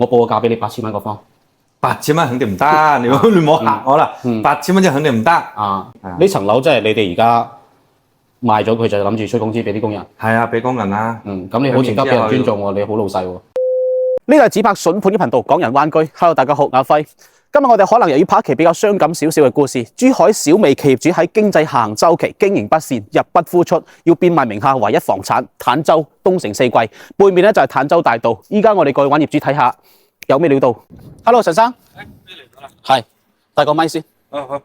我報個價俾你8000蚊個方。8000蚊肯定唔得，你唔好嚇我啦，8000蚊就肯定唔得。呢層樓即係你哋而家賣咗佢就諗住出工資俾啲工人。係啊，俾工人啦。咁你好值得俾人尊重喎，你好老細喎。呢個係只拍筍盤嘅頻道，港人灣居。Hello， 大家好，阿輝。今日我哋可能又要拍一期比較傷感少少嘅故事。珠海小微企業主喺經濟下行週期經營不善，入不敷出，要變賣名下唯一房產坦洲東城四季。背面咧就係坦洲大道。依家我哋過去揾業主睇下有咩料到。Hello， 陳生。咩嚟㗎啦？係，帶個咪先。好。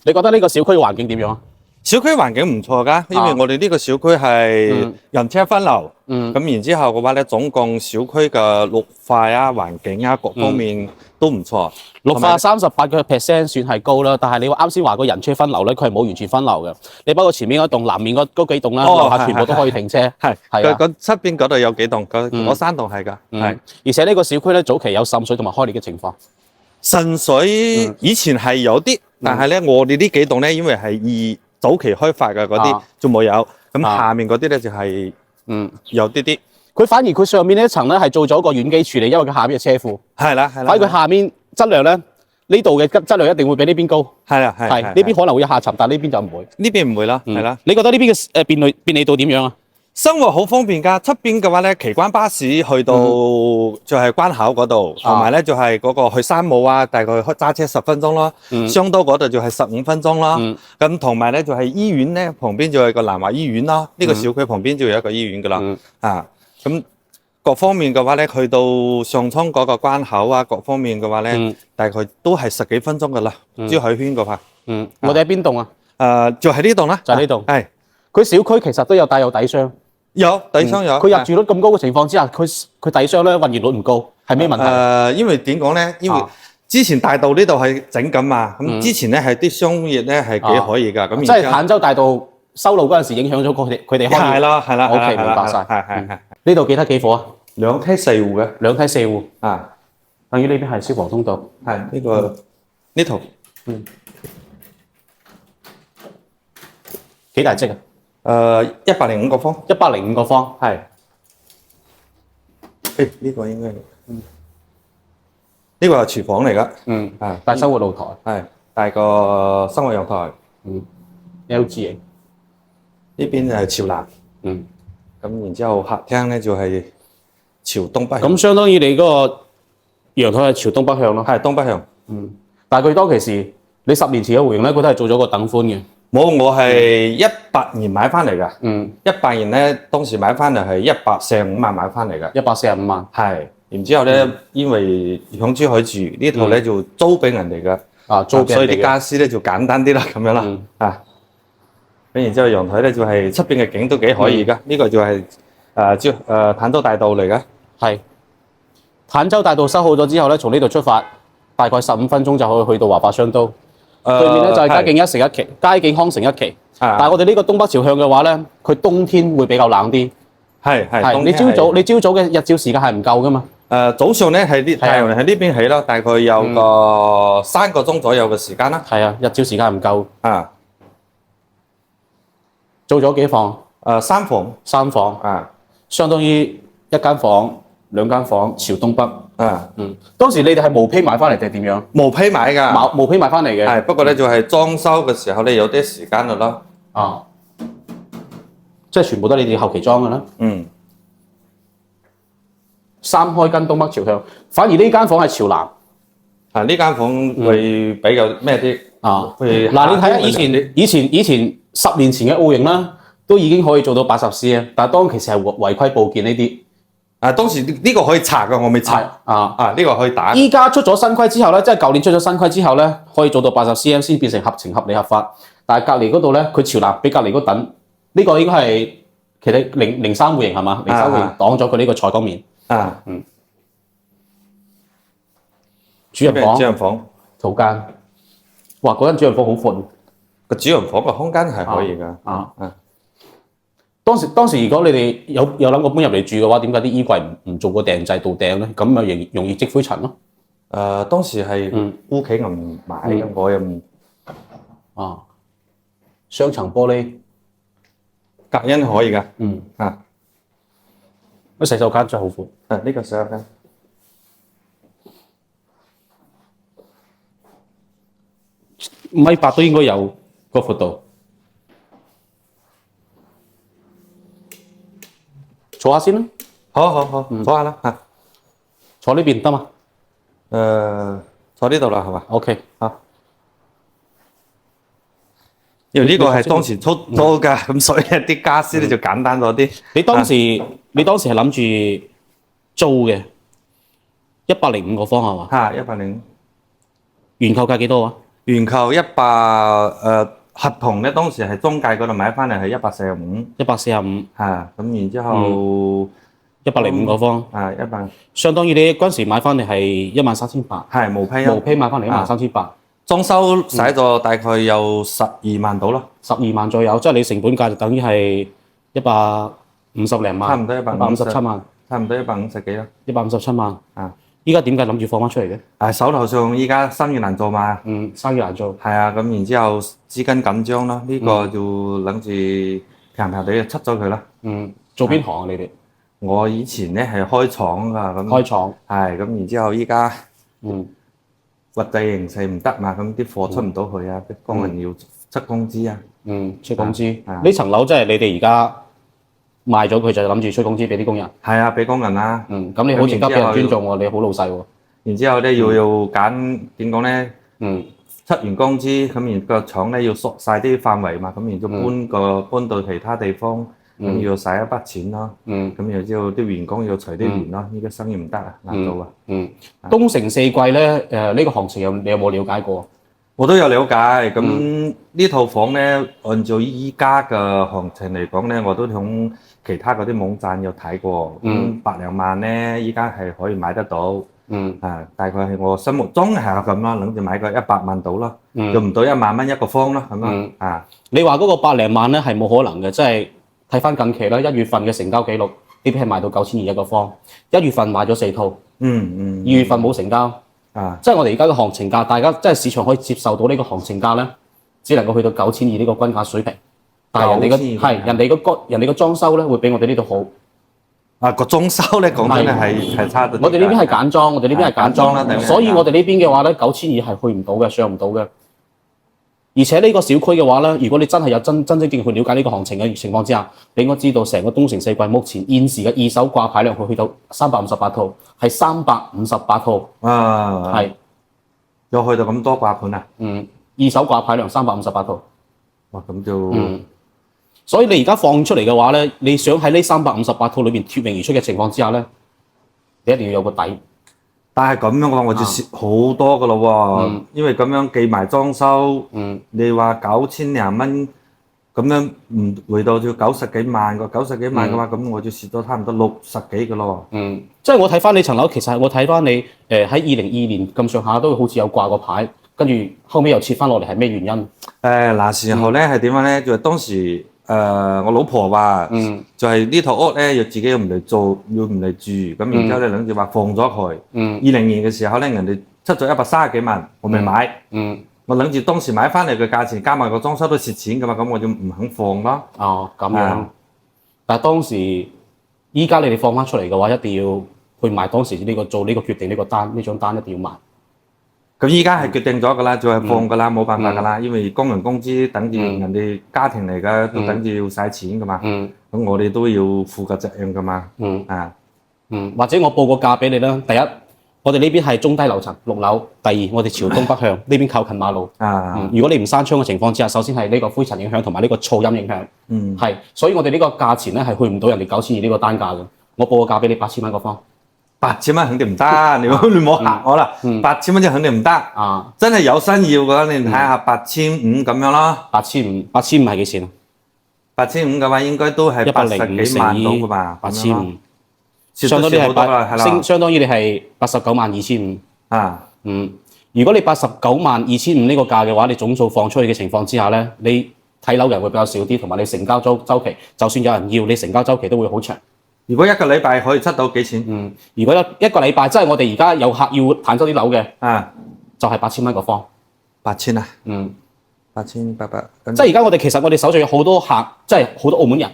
你覺得呢個小區嘅環境點樣啊？小區環境唔錯㗎，因為我哋呢個小區係人車分流，咁然之後嘅話咧，總共小區嘅綠化啊、環境啊各方面都唔錯。綠化38%算係高啦，但係你話啱先話個人車分流咧，佢係冇完全分流嘅。你包括前面嗰棟、南面嗰幾棟啦，樓下全部都可以停車。係嗰側邊嗰度有幾棟，嗰3棟係㗎。係，而且呢個小區咧早期有滲水同埋開裂嘅情況。滲水以前係有啲，但係咧我哋呢幾棟咧，因為係早期開發嘅嗰啲仲冇有，咁下面嗰啲咧就係有啲啲。佢反而佢上面呢一層咧係做咗個軟基處理，因為佢下邊係車庫。係啦。反而佢下面質量咧，呢度嘅質量一定會比呢邊高。係呢邊可能會有下沉，但係呢邊就唔會。呢邊唔會啦，係啦。你覺得呢邊嘅便利度點樣啊？生活好方便㗎，出邊嘅話咧，奇關巴士去到就係關口嗰度，同埋咧就係嗰個去山姆啊，大概揸車10分鐘咯。商都嗰度就係15分鐘咯。咁同埋咧就係醫院咧，旁邊就係個南華醫院咯。呢個小區旁邊就有一個醫院㗎啦。咁各方面嘅話咧，去到上涌嗰個關口啊，各方面嘅話咧，大概都係10幾分鐘㗎啦。珠海圈嘅話，我哋喺邊棟啊？就喺呢棟啦。就喺呢棟。係。佢小區其實都有帶有底箱。有底箱有，佢入住率咁高嘅情況之下，佢底箱咧運熱率唔高，係咩問題？因為點講咧？因為之前大道呢度係整緊嘛，咁之前咧係啲商業咧係幾可以㗎，咁即係坦洲大道修路嗰陣時影響咗佢哋開業。係啦。OK，明白晒。係。呢度幾梯幾伙啊？2梯4戶嘅。2梯4戶。等於呢邊係消防通道。係呢個呢度。幾大積啊？105個方，105個方，係。呢個應該係，呢個係廚房嚟㗎，帶生活露台，係帶個生活陽台，L 字型。呢邊係朝南，咁然之後客廳咧就係朝東北向。咁相當於你嗰個陽台係朝東北向咯，係東北向。但係佢當其時，你10年前嘅回應咧，佢都係做咗個等寬嘅。冇，我係18年買翻嚟㗎。18年咧，當時買翻嚟係145萬買翻嚟㗎。145萬。係。然之後咧，因為響珠海住呢度咧，就租俾人哋㗎。租俾人哋嘅。所以啲家私咧就簡單啲啦，咁樣啦。咁然之後陽台咧就係出邊嘅景都幾可以㗎。呢個就係坦洲大道嚟㗎。係。坦洲大道修好咗之後咧，從呢度出發，大概15分鐘就可以去到華發商都。對面咧就係佳景1城1期，佳景康城1期。但係我哋呢個東北朝向嘅話咧，佢冬天會比較冷啲。係。你朝早嘅日照時間係唔夠㗎嘛？早上咧係太陽喺呢邊起咯，大概有個3個鐘左右嘅時間啦。係啊，日照時間唔夠。做咗幾房？3房。3房。相當於1間房、2間房朝東北。當時你哋係毛坯買翻嚟定係點樣？毛坯買㗎。毛坯買翻嚟嘅。係，不過咧就係裝修嘅時候咧有啲時間㗎咯。即係全部都係你哋後期裝㗎啦。3開跟東北朝向，反而呢間房係朝南。呢間房會比較咩啲？你睇下以前10年前嘅澳型啦，都已經可以做到80 cm，但係當其時係違規報建呢啲。當時呢個可以拆㗎，我未拆。呢個可以打。依家出咗新規之後咧，即係舊年出咗新規之後咧，可以做到80 cm 先變成合情合理合法。但係隔離嗰度咧，佢朝南比隔離嗰等，呢個應該係其實03戶型係嘛？03戶型擋咗佢呢個採光面。主人房、土間，哇！嗰間主人房好闊。個主人房個空間係可以㗎。當時如果你哋有諗過搬入嚟住嘅話，點解啲衣櫃唔做個訂製到訂咧？咁咪容易積灰塵咯。當時係屋企人唔買嘅，我又唔。雙層玻璃，隔音可以㗎。個洗手間真係好闊。呢個洗手間。1.8米都應該有個闊度。坐下先啦。好，坐下啦嚇。坐呢邊得嘛？坐呢度啦係嘛 ？OK，好。因為呢個係當時出租㗎，咁所以啲家私咧就簡單咗啲。你當時係諗住租嘅105個方係嘛？嚇，105。原購價幾多啊？原購合同咧當時係中介嗰度買翻嚟係145。145嚇，咁然之後105個方。100。相當於你嗰陣時買翻嚟係13,800。係毛坯啊。毛坯買翻嚟13,800。裝修使咗大概有12萬到咯。12萬左右，即係你成本價就等於係150零萬。差唔多157萬。差唔多150幾啦。157萬。啊。依家點解諗住放翻出嚟嘅？手頭上依家生意難做嘛。生意難做。係啊，咁然之後資金緊張啦，呢個就諗住平平地出咗佢啦。做邊行啊？你哋？我以前咧係開廠㗎，咁。開廠。係，咁然之後依家國際形勢唔得嘛，咁啲貨出唔到去啊，啲工人要出工資啊。出工資。呢層樓即係你哋而家賣咗佢就諗住出工資俾啲工人。係啊，俾工人啦。咁你好值得俾人尊重喎，你好老細喎。然之後咧要揀點講咧？出完工資，咁然個廠咧要縮晒啲範圍嘛，咁然之後搬到其他地方，咁要使一筆錢咯。咁然之後啲員工要隨啲員咯，依家生意唔得啊，難做啊。東城四季咧，呢個行情你有冇了解過？我都有了解，咁呢套房咧，按照依家嘅行情嚟講咧，我都響其他嗰啲網站有睇過，百零萬咧，依家係可以買得到。大概係我心目中係咁啦，諗住買個100萬到啦，用唔到1萬蚊一個方啦，咁咯。你話嗰個百零萬咧係冇可能嘅，即係睇翻近期啦，1月份嘅成交記錄，呢啲係賣到9200一個方，1月份買咗4套，2月份冇成交。即係我哋而家嘅行情價，大家即係市場可以接受到呢個行情價咧，只能夠去到9200呢個均價水平。但係人哋嘅裝修咧會比我哋呢度好。個裝修咧講真係差到。我哋呢邊係簡裝，所以我哋呢邊嘅話咧9200係去唔到嘅，上唔到嘅。而且呢個小區嘅話咧，如果你真係有真正去了解呢個行情嘅情況之下，你應該知道成個東城四季目前現時嘅二手掛牌量去到358套，係358套。係有去到咁多掛盤啊？二手掛牌量358套。哇，咁就所以你而家放出嚟嘅話咧，你想喺呢358套裏邊脫穎而出嘅情況之下咧，你一定要有個底。但係咁樣嘅話，我就蝕好多噶咯喎，因為咁樣計埋裝修，你話9000零蚊，咁樣唔回到要90幾萬個，90幾萬嘅話，咁我就蝕咗差唔多60幾嘅咯。即係我睇翻你層樓，其實我睇翻你喺2022年咁上下都好似有掛個牌，跟住後尾又切翻落嚟，係咩原因？嗱時候咧係點樣咧？就係當時。我老婆話，就係呢套屋咧，要自己要唔嚟做，要唔嚟住，咁然之後咧諗住話放咗佢。20年嘅時候咧，人哋出咗130幾萬，我未買。我諗住當時買翻嚟嘅價錢加埋個裝修都蝕錢噶嘛，咁我就唔肯放咯。哦，咁樣。但係當時，依家你哋放翻出嚟嘅話，一定要去買當時做呢個決定，呢張單一定要買。咁依家係決定咗㗎啦，就係放㗎啦，冇辦法㗎啦，因為工人工資等住人哋家庭嚟㗎，都等住要使錢㗎嘛。咁我哋都要負個責任㗎嘛。或者我報個價俾你啦。第一，我哋呢邊係中低樓層6樓。第二，我哋朝東北向，呢邊靠近馬路。如果你唔閂窗嘅情況之下，首先係呢個灰塵影響同埋呢個噪音影響。所以我哋呢個價錢咧係去唔到人哋9200呢個單價嘅。我報個價俾你8000蚊個方。8000蚊肯定唔得，你唔好嚇我啦。8000蚊就肯定唔得。真係有心要嘅話，你睇下8500咁樣咯。8500係幾錢啊？8500嘅話應該都係80幾萬到㗎嘛。8500，相當於你係892500。如果你892500呢個價嘅話，你總數放出去嘅情況之下咧，你睇樓人會比較少啲，同埋你成交周期，就算有人要，你成交周期都會好長。如果一個禮拜可以出到幾錢？如果一個禮拜，即係我哋而家有客要坦洲啲樓嘅，就係8000蚊個方。8000啊？8800。即係而家其實我哋手上有好多客，即係好多澳門人，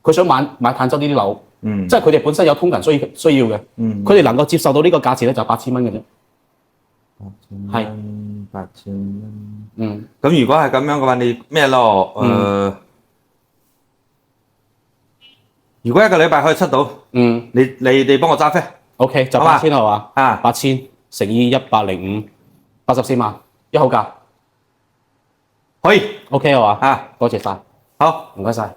佢想買坦洲呢啲樓，即係佢哋本身有通勤需要嘅，佢哋能夠接受到呢個價錢咧，就8000蚊嘅啫。係。8000蚊。嗯，咁如果係咁樣嘅話，你咩咯？如果一個禮拜可以出到，你幫我揸飛 OK 就好嘛8000係嘛？啊8000乘以105，84萬一口價可以，OK 係嘛？啊，多謝晒，好。唔該晒。